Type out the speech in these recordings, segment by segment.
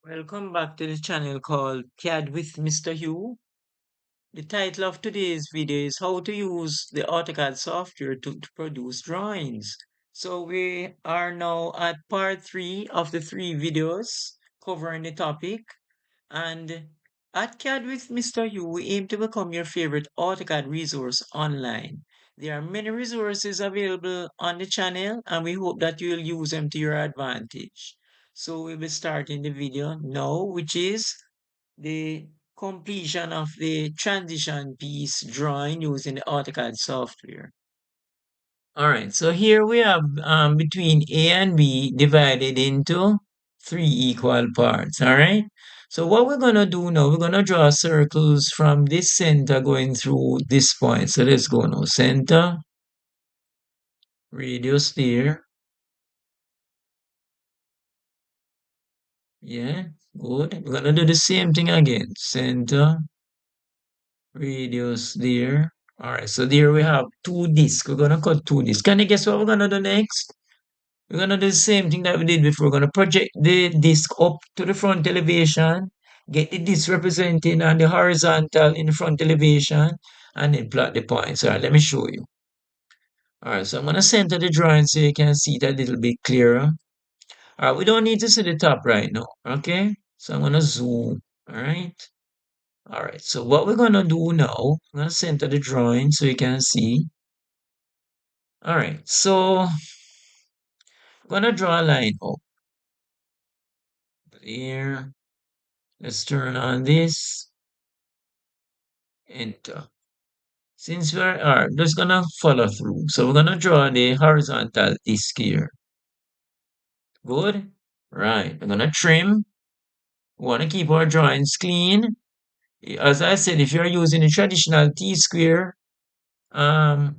Welcome back to the channel called CAD with Mr. Hugh. The title of today's video is how to use the AutoCAD software to produce drawings. So we are now at part 3 of the 3 videos covering the topic. And at CAD with Mr. Hugh, we aim to become your favorite AutoCAD resource online. There are many resources available on the channel, and we hope that you'll use them to your advantage. So we'll be starting the video now, which is the completion of the transition piece drawing using the AutoCAD software. All right, so here we have between A and B divided into 3 equal parts, all right? So what we're gonna do now, we're gonna draw circles from this center going through this point. So let's go now, center, radius there, yeah, good. We're gonna do the same thing again, center, radius there. All right, so there we have 2 discs. We're gonna cut 2 discs. Can you guess what we're gonna do next? We're gonna do the same thing that we did before. We're gonna project the disc up to the front elevation, get the disc representing on the horizontal in the front elevation, and then plot the points. All right, let me show you. All right, so I'm gonna center the drawing so you can see it a little bit clearer. All right, we don't need to see the top right now, okay? So I'm gonna zoom, all right? All right, so what we're gonna do now, I'm gonna center the drawing so you can see. All right, so I'm gonna draw a line up there. Let's turn on this. Enter. Since we are just gonna follow through, so we're gonna draw the horizontal disc here. Good. Right. We're gonna trim. We wanna keep our drawings clean. As I said, if you're using a traditional T-square, or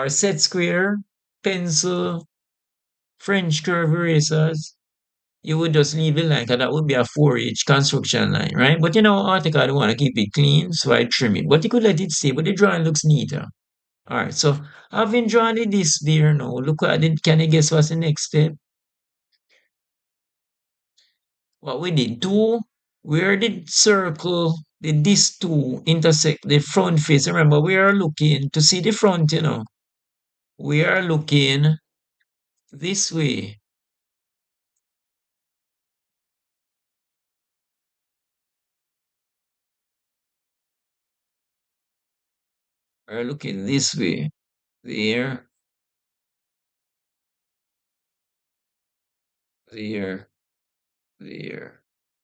set square, pencil, French curve erasers, you would just leave it like that. That would be a 4H construction line, right? But you know, AutoCAD want to keep it clean, so I trim it. But you could let it stay, but the drawing looks neater. All right, so having drawn this there now, look at it. Can you guess what's the next step? What we did, where the circle, these two intersect the front face. Remember, we are looking to see the front, you know. We are looking this way. We're looking this way. There, there, there,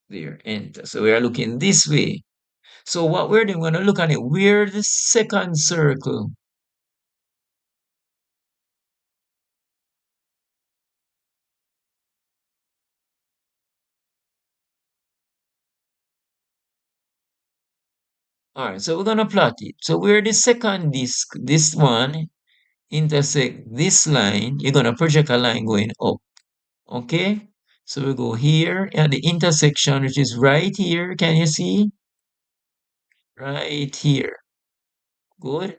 there, enter. So we are looking this way. So what we're doing, we're going to look at it. Where the second circle. All right, so we're going to plot it. So where the second disc, this one, intersect this line, you're going to project a line going up. Okay? So we go here at the intersection, which is right here. Can you see? Right here. Good.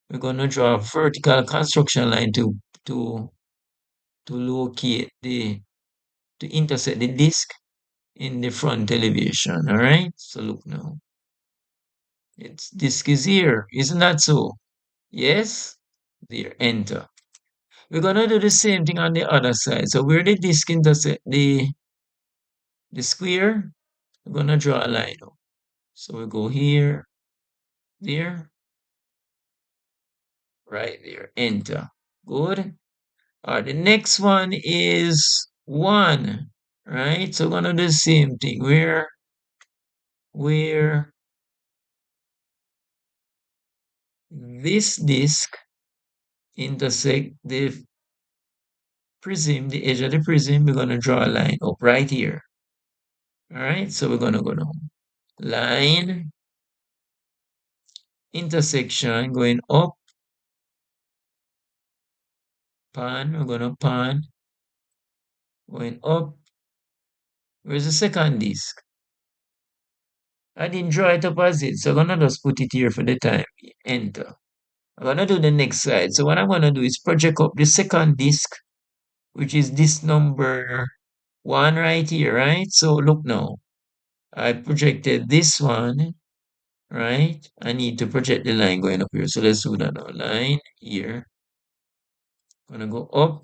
We're going to draw a vertical construction line to locate to intersect the disc in the front elevation. All right. So look now. Its disc is here. Isn't that so? Yes. There. Enter. We're gonna do the same thing on the other side. So where the disc intersect the square, we're gonna draw a line. So we go here, there, right there. Enter. Good. All right. The next one is 1. Right. So we're gonna do the same thing. Where this disc intersect the prism, the edge of the prism, we're going to draw a line up right here. All right, so we're going to go down. Line, intersection, going up, pan, we're going to pan, going up. Where's the second disc? I didn't draw it up as it, so I'm going to just put it here for the time. Enter. I'm going to do the next side. So what I'm going to do is project up the second disc, which is this number one right here, right? So look now, I projected this one, right? I need to project the line going up here. So let's do that now. Line here, gonna go up.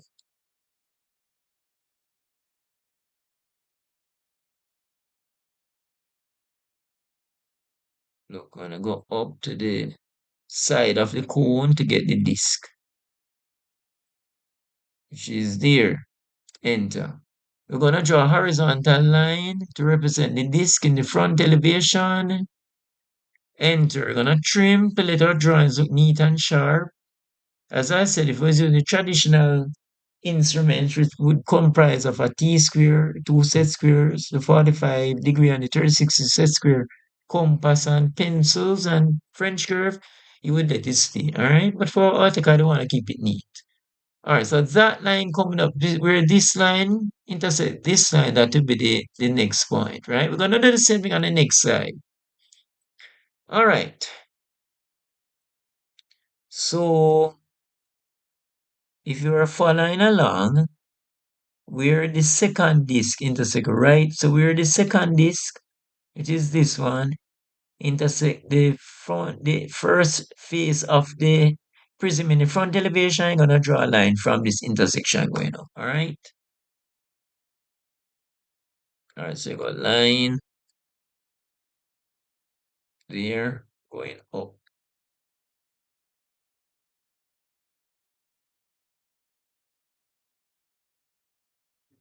Look, gonna go up to the side of the cone to get the disc, which is there. Enter. We're gonna draw a horizontal line to represent the disc in the front elevation. Enter. We're gonna trim to let our drawings look neat and sharp. As I said, if we was using the traditional instruments, which would comprise of a T-square, two set squares, the 45-degree and the 30-60 set square, compass and pencils and French curve, you would let it stay, all right? But for AutoCAD, I want to keep it neat. All right, so that line coming up, where this line intersect this line, that will be the next point, right? We're going to do the same thing on the next side. All right. So if you're following along, where the second disc intersect, right? So where the second disc, it is this one, intersect the first face of the prism in the front elevation, I'm gonna draw a line from this intersection going up. All right. All right, so you got line there going up.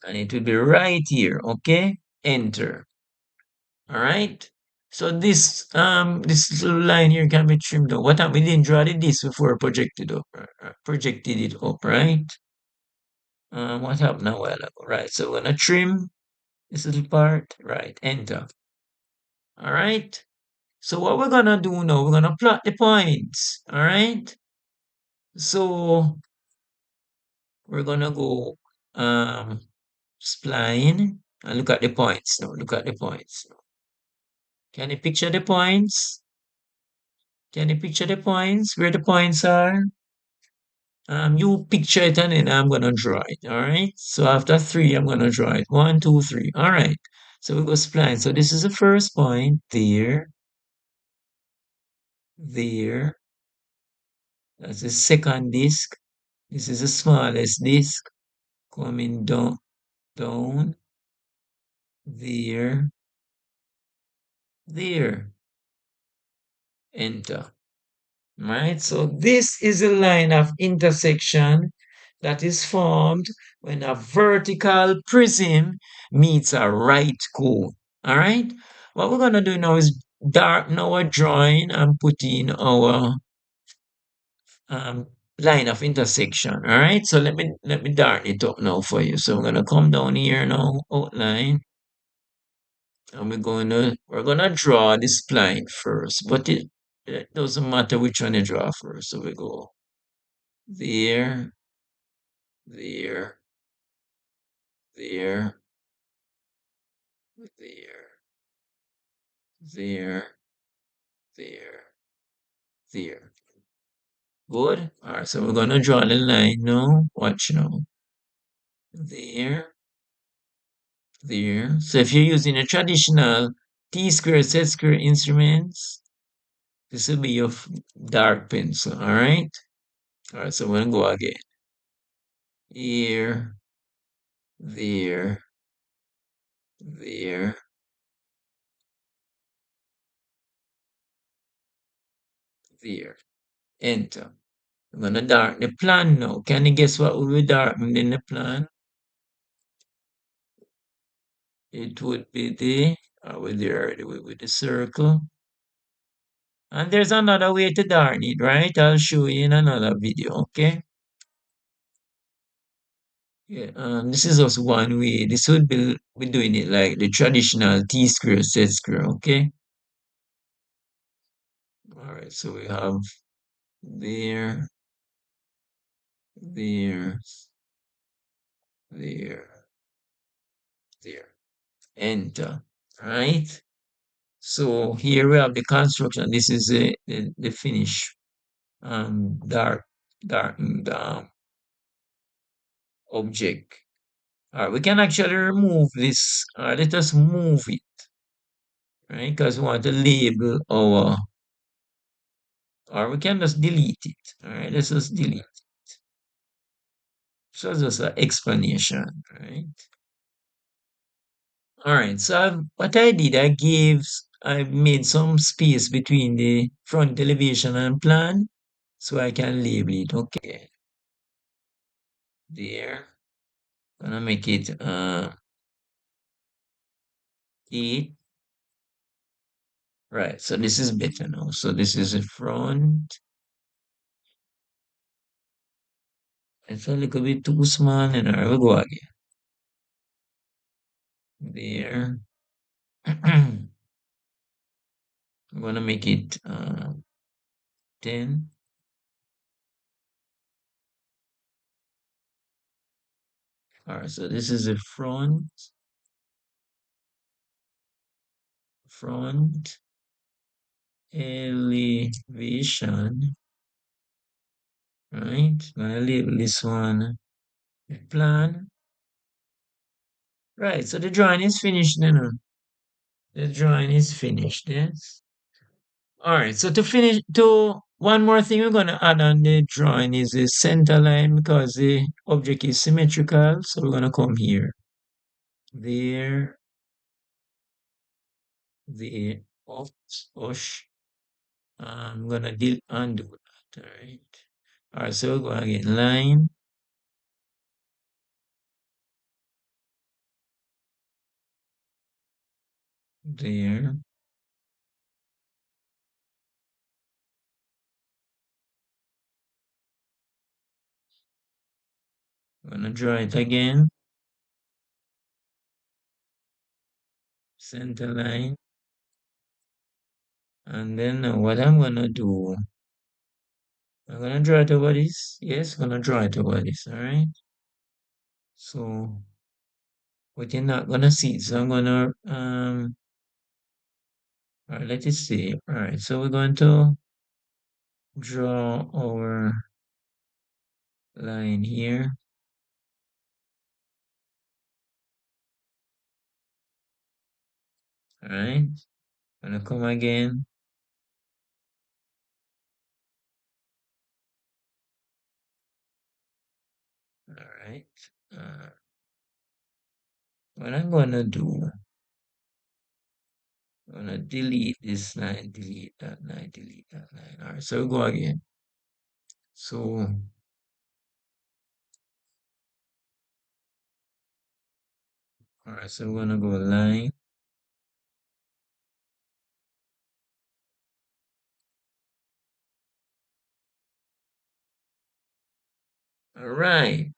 And it will be right here, okay? Enter. All right. So this little line here can be trimmed up. What happened? We didn't draw the disc before projected up, projected it up, right? What happened a while ago? Right. So we're gonna trim this little part. Right. Enter. All right. So what we're gonna do now? We're gonna plot the points. All right. So we're gonna go spline and look at the points now. Look at the points. Can you picture the points? Can you picture the points? Where the points are? You picture it and then I'm gonna draw it. All right. So after three, I'm gonna draw it. One, two, three. All right. So we go spline. So this is the first point there, there. That's the second disc. This is the smallest disc coming down, down, there, there. Enter. Right? So this is a line of intersection that is formed when a vertical prism meets a right cone. All right? What we're going to do now is darken our drawing and put in our um, line of intersection. All right? So let me darken it up now for you. So we're going to come down here now, outline, and we're gonna draw this line first, but it doesn't matter which one you draw first. So we go there, there, there, there, there, there, there. Good. All right, so we're gonna draw the line now. Watch now. There, there. So if you're using a traditional T-square, Z-square instruments, this will be your dark pencil. All right. All right. So we're gonna go again. Here, there, there, there. Enter. I'm gonna darken the plan now. Can you guess what will be darkened in the plan? It would be with the circle. And there's another way to darken it, right? I'll show you in another video, okay? Yeah, this is also one way. This would be we doing it like the traditional T-square, Z-square, okay? All right, so we have there, there, there, there. Enter, right? So here we have the construction. This is the finish, darkened object. All right, we can actually remove this. All right, let us move it, right? Because we want to label our, or we can just delete it. All right, let's just delete. So just an explanation, right? All right, so what I did, I made some space between the front elevation and plan, so I can label it. Okay, there. Gonna make it 8. Right, so this is better now. So this is the front. It's a little bit too small, and I will go again. There. I'm gonna make it 10. All right, so this is the front elevation, right? Gonna label this one plan. Right, so the drawing is finished now. The drawing is finished, yes. All right, so one more thing we're gonna add on the drawing is the center line because the object is symmetrical. So we're gonna come here, there, the oops, osh. I'm gonna undo that. All right. All right, so we'll go again, line, there. I'm gonna draw it again, center line, and then what I'm gonna do, I'm gonna draw it over this. Yes, I'm gonna draw it over this. All right. So but you're not gonna see it. So I'm gonna all right, let us see. All right, so we're going to draw our line here. All right, gonna come again. All right. Uh, what I'm gonna do, I'm gonna delete this line, delete that line, delete that line. All right, so we'll go again. So all right, so we're gonna go line. All right.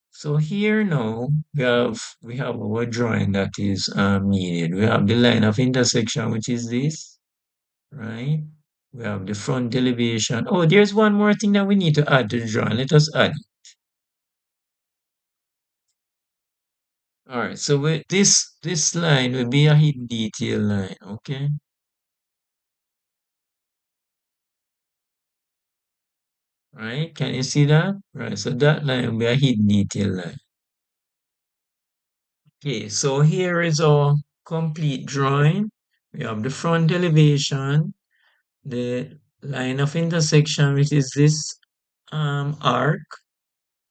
So here now we have our drawing that is needed. We have the line of intersection, which is this, right? We have the front elevation. Oh, there's one more thing that we need to add to the drawing. Let us add. All right, so this line will be a hidden detail line, okay? Right? Can you see that? Right, so that line will be a hidden detail line. Okay, so here is our complete drawing. We have the front elevation, the line of intersection, which is this arc,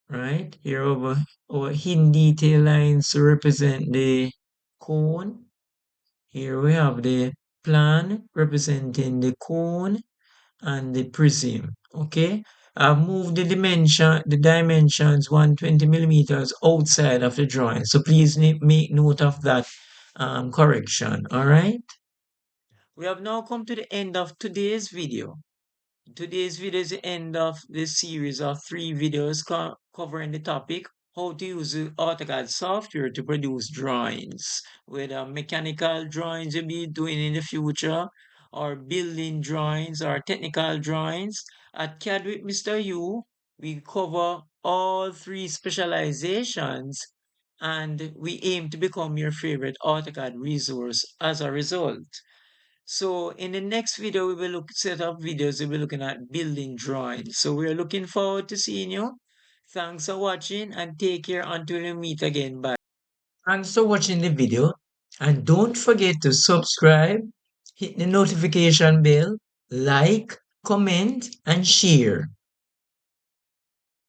right? Here our hidden detail lines represent the cone. Here we have the plan representing the cone and the prism. Okay, I've moved the dimensions 120 millimeters outside of the drawing. So please make note of that correction. All right. We have now come to the end of today's video. Today's video is the end of this series of 3 videos covering the topic how to use the AutoCAD software to produce drawings, whether mechanical drawings you'll be doing in the future, or building drawings, or technical drawings. At CAD with Mr. U, we cover all 3 specializations and we aim to become your favorite AutoCAD resource as a result. So in the next video, we will set up videos. We'll be looking at building drawings. So we're looking forward to seeing you. Thanks for watching and take care until we meet again. Bye. Thanks for watching the video and don't forget to subscribe, hit the notification bell, like, comment and share.